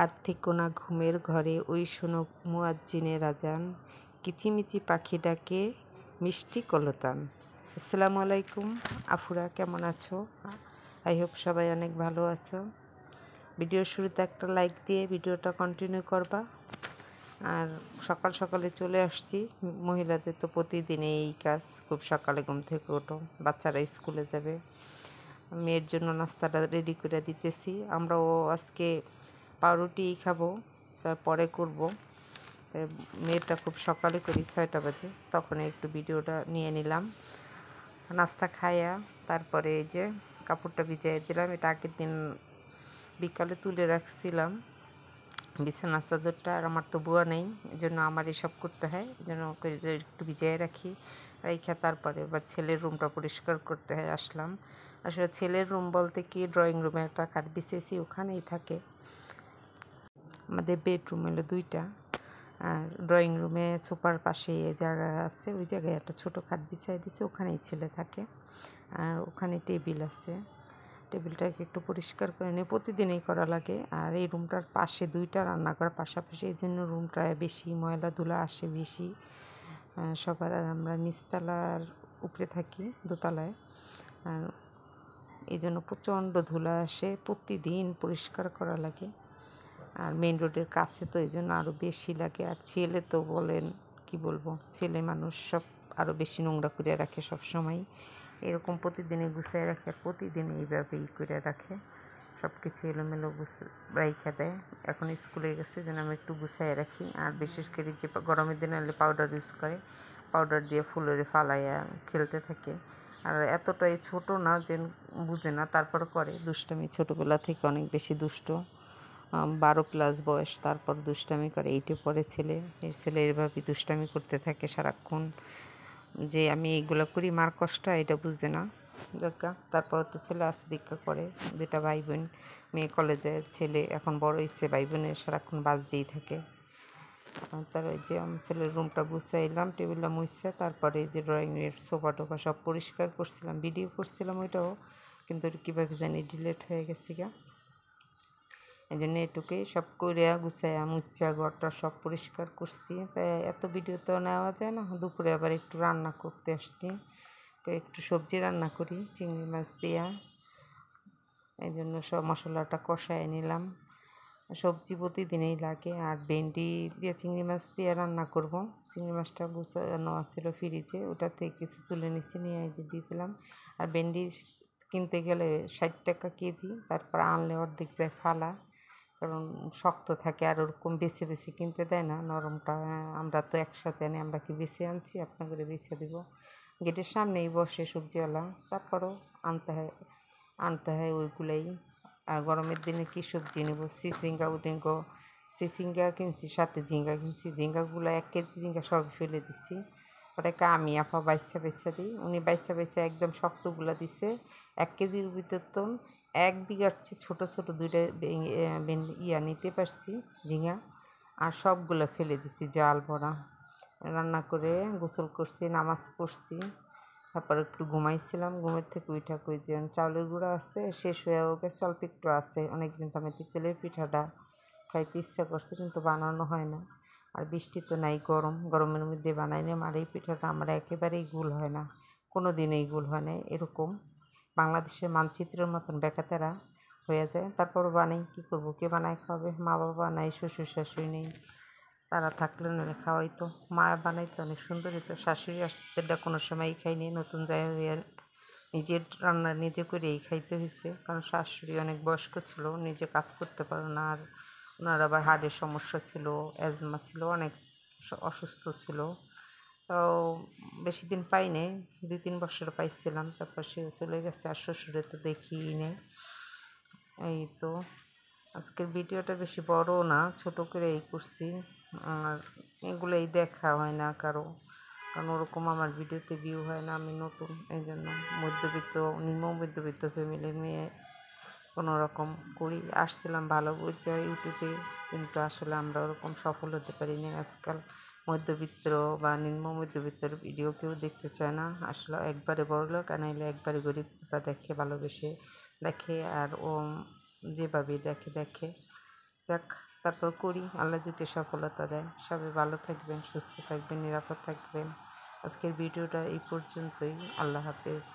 আর থেকো না ঘুমের ঘরে, ওই শোনো মুয়াজ্জিনের আজান, কিচিমিচি পাখি ডাকে মিষ্টি কলতান। আসসালামু আলাইকুম আফুরা, কেমন আছো? আই হোপ সবাই অনেক ভালো আছো। ভিডিওর শুরুতে একটা লাইক দিয়ে ভিডিওটা কন্টিনিউ করবা। আর সকাল সকালে চলে আসছি, মহিলাদের তো প্রতিদিন এই কাজ, খুব সকালে ঘুম থেকে ওঠো, বাচ্চারা স্কুলে যাবে, মেয়ের জন্য নাস্তাটা রেডি করে দিতেছি। আমরাও আজকে পাউরুটি খাবো, তারপরে করব। মেয়েটা খুব সকালে করি 6টা বাজে, তখন একটু ভিডিওটা নিয়ে নিলাম। নাস্তা খাইয়া তারপরে এই যে কাপড়টা ভিজিয়ে দিলাম। এটা আগের দিন বিকালে তুলে রাখছিলাম, বিছানার চাদরটা। আর আমার তো বুয়া নেই, এই জন্য আমার এসব করতে হয়, এই জন্য একটু ভিজিয়ে রাখি। রেখে তারপরে এবার ছেলের রুমটা পরিষ্কার করতে হয় আসলাম। আসলে ছেলের রুম বলতে কি, ড্রয়িং রুমে একটা খাট বিছিয়েছি, ওখানেই থাকে। আমাদের বেডরুম হলো 2টা, আর ড্রয়িং রুমে সোফার পাশে জায়গা আছে, ওই জায়গায় একটা ছোটো খাট বিছিয়ে দিছে, ওখানেই ছেলে থাকে। আর ওখানে টেবিল আছে, টেবিলটাকে একটু পরিষ্কার করে নিয়ে প্রতিদিনই করা লাগে। আর এই রুমটার পাশে 2টা রান্নাঘর পাশাপাশি, এই জন্য রুমটায় বেশি ময়লা ধুলা আসে বেশি সবার। আর আমরা নিচতলার উপরে থাকি, দোতলায়, আর এই জন্য প্রচণ্ড ধুলা আসে, প্রতিদিন পরিষ্কার করা লাগে। আর মেইন রোডের কাছে তো এই জন্য আরও বেশি লাগে। আর ছেলে তো বলেন, কি বলবো, ছেলে মানুষ সব আরও বেশি নোংরা করে রাখে সব সময়। এরকম প্রতিদিনই গুছিয়ে রাখে, আর প্রতিদিন এইভাবেই করে রাখে, সব কিছু এলোমেলো রাইখা দেয়। এখন স্কুলে গেছে যেন আমি একটু গুছিয়ে রাখি। আর বিশেষ করে যে গরমের দিনে হলে পাউডার ইউজ করে, পাউডার দিয়ে ফুলের ফালাইয়া খেলতে থাকে। আর এতটাই ছোট না যে বুঝে না, তারপর করে দুষ্টামি, ছোটোবেলা থেকে অনেক বেশি দুষ্ট। 12+ বয়স, তারপর দুষ্টামি করে। 8-এ পড়ে ছেলে, এই ছেলে এভাবেই দুষ্টামি করতে থাকে সারাক্ষণ। যে আমি এইগুলো করি মার কষ্ট, এটা বুঝে না দেখা। তারপর তো ছেলে আসে দীক্ষা করে, 2টা ভাই বোন, মেয়ে কলেজে, ছেলে এখন বড় হয়েছে, ভাই বোনের সারাক্ষণ বাজ দিয়েই থাকে। তার ওই যে আমি ছেলের রুমটা গুছাইলাম, টেবিলটা মুছছে, তারপরে এই যে ড্রয়িংয়ের সোফা টোফা সব পরিষ্কার করছিলাম, ভিডিও করছিলাম ওইটাও, কিন্তু কীভাবে জানি ডিলেট হয়ে গেছে গা। এই জন্য এটুকুই সব কইরা গুছাইয়া মুচ্ছা ঘরটা সব পরিষ্কার করছি। তাই এত ভিডিও তো নেওয়া যায় না। দুপুরে আবার একটু রান্না করতে আসছি, তো একটু সবজি রান্না করি চিংড়ি মাছ দিয়া, এই জন্য সব মশলাটা কষায় নিলাম। সবজি প্রতিদিনই লাগে। আর ভেন্ডি দিয়ে চিংড়ি মাছ দিয়ে রান্না করব। চিংড়ি মাছটা গুছানো আছিল ফ্রিজে, ওটা থেকে কিছু তুলে নিচ্ছি, নিয়ে দিয়ে দিলাম। আর ভেন্ডি কিনতে গেলে 60 টাকা কেজি, তারপর আনলে অর্ধেক যায় ফালা, কারণ শক্ত থাকে। আর ওরকম বেছে বেছে কিনতে দেয় না, নরমটা আমরা তো একসাথে আনি, আমরা কি বেছে আনছি, আপনাদের বেছে দেবো। গেটের সামনেই বসে সবজিওয়ালা, তারপরও আনতে হয় ওইগুলাই। আর গরমের দিনে কী সবজি নেব, চিচিঙ্গা ওদিনকে চিচিঙ্গা কিনছি, সাথে ঝিঙ্গা কিনছি। ঝিঙ্গাগুলো 1 কেজি ঝিঙ্গা সব ফেলে দিছি, ওটাকে আমি আপা বাইসা বাইসা দিই, উনি বাইসা বাইসা একদম শক্তগুলো দিছে। 1 কেজির ভিতর তো 1 বিঘার চেয়ে ছোটো ছোটো 2টা নিতে পারছি ঝিঙ্গা, আর সবগুলো ফেলে দিছি জাল ভরা। রান্না করে গোসল করছি, নামাজ পড়ছি, তারপর একটু ঘুমাইছিলাম। ঘুমের থেকে উঠা কই যে চাউলের গুঁড়া আছে, শেষ হয়েও গেছে, অল্প একটু আছে। অনেকদিন তো আমি তেলের পিঠাটা খাইতে ইচ্ছা করছে, কিন্তু বানানো হয় না। আর বৃষ্টি তো নাই, গরমের মধ্যে বানাই নিলাম। আর এই পিঠাটা আমার একেবারেই গুল হয় না, কোনো দিনেই গুল হয় না, এরকম বাংলাদেশের মানচিত্রের মতন বেকাতেরা হয়ে যায়। তারপর বানাই, কী করবো, কে বানায় খাওয়াবে? মা বাবা নাই, শ্বশুর শাশুড়ি নেই, তারা থাকলে নাহলে খাওয়াইতো। মা বানাইতো, অনেক সুন্দর হতো। শাশুড়ি আসতে কোনো সময়ই খাইনি, নতুন জায়গা হয়ে নিজের রান্না নিজে করেই খাইতে হয়েছে, কারণ শাশুড়ি অনেক বয়স্ক ছিল, নিজে কাজ করতে পারে না। আর ওনার আবার হার্টের সমস্যা ছিল, অ্যাজমা ছিল, অনেক অসুস্থ ছিল। তো বেশি দিন পাইনি, 2-3 বছর পাইছিলাম, তারপর সে চলে গেছে। আর শ্বশুরে তো দেখিই নেই। এই তো আজকের ভিডিওটা বেশি বড় না, ছোট করে এই করছি। আর এগুলোই দেখা হয় না কারো, কারণ ওরকম আমার ভিডিওতে ভিউ হয় না, আমি নতুন, এই জন্য। নিম্ন মধ্যবিত্ত ফ্যামিলির মেয়ে, কোনো রকম করি, আসছিলাম ভালো বুঝছে ইউটিউবে, কিন্তু আসলে আমরা ওরকম সফল হতে পারিনি। আজকাল মধ্যবিত্ত বা নিম্ন মধ্যবিত্তর ভিডিও কেউ দেখতে চায় না, আসলে একবারে বড়লোক আর নাহলে একবারে গরিবরা দেখে, ভালোবেসে দেখে। আর ও যেভাবে দেখে, যাক, তারপর করি, আল্লাহ যদি সফলতা দেয়। সবাই ভালো থাকবেন, সুস্থ থাকবেন, নিরাপদ থাকবেন। আজকের ভিডিওটা এই পর্যন্তই। আল্লাহ হাফেজ।